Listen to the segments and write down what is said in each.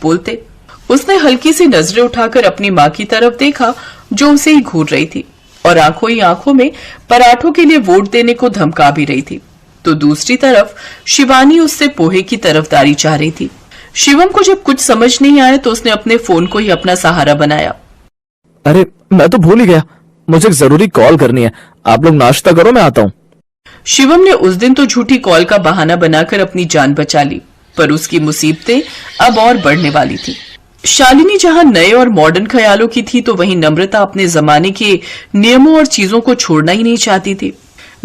बोलते। उसने हल्की सी नजरें उठाकर अपनी माँ की तरफ देखा जो उसे ही घूर रही थी और आंखों ही आंखों में पराठों के लिए वोट देने को धमका भी रही थी। तो दूसरी तरफ शिवानी उससे पोहे की तरफदारी चाह रही थी। शिवम को जब कुछ समझ नहीं आया तो उसने अपने फोन को ही अपना सहारा बनाया। अरे मैं तो भूल ही गया, मुझे एक जरूरी कॉल करनी है। आप लोग नाश्ता करो, मैं आता हूँ। शिवम ने उस दिन तो झूठी कॉल का बहाना बनाकर अपनी जान बचा ली, पर उसकी मुसीबतें अब और बढ़ने वाली थी। शालिनी जहां नए और मॉडर्न ख्यालों की थी तो वहीं नम्रता अपने जमाने के नियमों और चीजों को छोड़ना ही नहीं चाहती थी।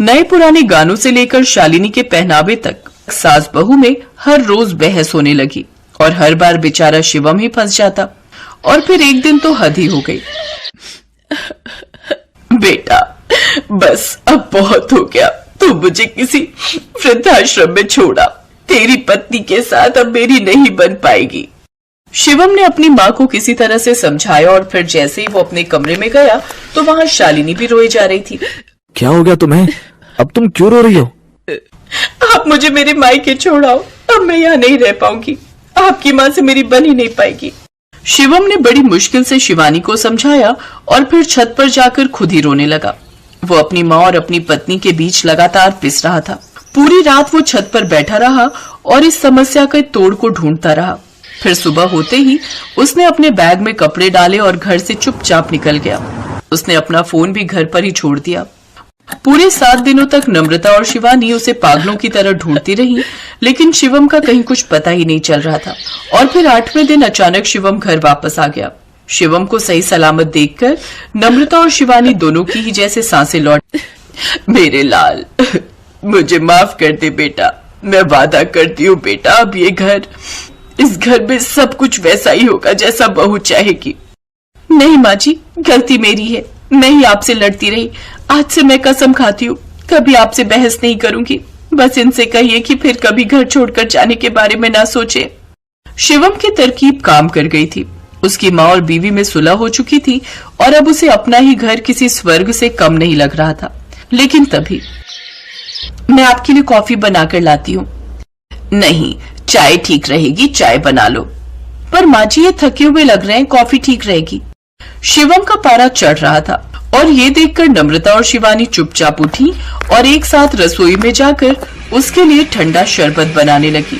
नए पुराने गानों से लेकर शालिनी के पहनावे तक सास बहू में हर रोज बहस होने लगी और हर बार बेचारा शिवम ही फंस जाता। और फिर एक दिन तो हद ही हो गई। बेटा बस अब बहुत हो गया, तू मुझे किसी वृद्धाश्रम में छोड़ा, तेरी पत्नी के साथ अब मेरी नहीं बन पाएगी। शिवम ने अपनी माँ को किसी तरह से समझाया और फिर जैसे ही वो अपने कमरे में गया तो वहाँ शालिनी भी रोई जा रही थी। क्या हो गया तुम्हें? अब तुम क्यों रो रही हो? आप मुझे मेरे मायके छोड़ाओ, अब मैं यहाँ नहीं रह पाऊंगी, आपकी माँ से मेरी बन ही नहीं पाएगी। शिवम ने बड़ी मुश्किल से शिवानी को समझाया और फिर छत पर जाकर खुद ही रोने लगा। वो अपनी माँ और अपनी पत्नी के बीच लगातार पिस रहा था। पूरी रात वो छत पर बैठा रहा और इस समस्या के तोड़ को ढूंढता रहा। फिर सुबह होते ही उसने अपने बैग में कपड़े डाले और घर से चुपचाप निकल गया। उसने अपना फोन भी घर पर ही छोड़ दिया। पूरे 7 दिनों तक नम्रता और शिवानी उसे पागलों की तरह ढूंढती रही, लेकिन शिवम का कहीं कुछ पता ही नहीं चल रहा था। और फिर 8वें दिन अचानक शिवम घर वापस आ गया। शिवम को सही सलामत देखकर नम्रता और शिवानी दोनों की ही जैसे सांसें लौट। मेरे लाल, मुझे माफ कर दे बेटा, मैं वादा करती हूँ बेटा, अब ये घर, इस घर में सब कुछ वैसा ही होगा जैसा बहू चाहेगी। नहीं माँ जी, गलती मेरी है, मैं ही आपसे लड़ती रही। आज से मैं कसम खाती हूँ कभी आपसे बहस नहीं करूंगी। बस इनसे कहिए कि फिर कभी घर छोड़कर जाने के बारे में ना सोचे। शिवम की तरकीब काम कर गई थी। उसकी माँ और बीवी में सुलह हो चुकी थी और अब उसे अपना ही घर किसी स्वर्ग से कम नहीं लग रहा था। लेकिन तभी, मैं आपके लिए कॉफी बनाकर लाती हूँ। नहीं, चाय ठीक रहेगी, चाय बना लो। पर माँ जी ये थके हुए लग रहे हैं, कॉफी ठीक रहेगी। शिवम का पारा चढ़ रहा था और ये देखकर नम्रता और शिवानी चुपचाप उठी और एक साथ रसोई में जाकर उसके लिए ठंडा शरबत बनाने लगी।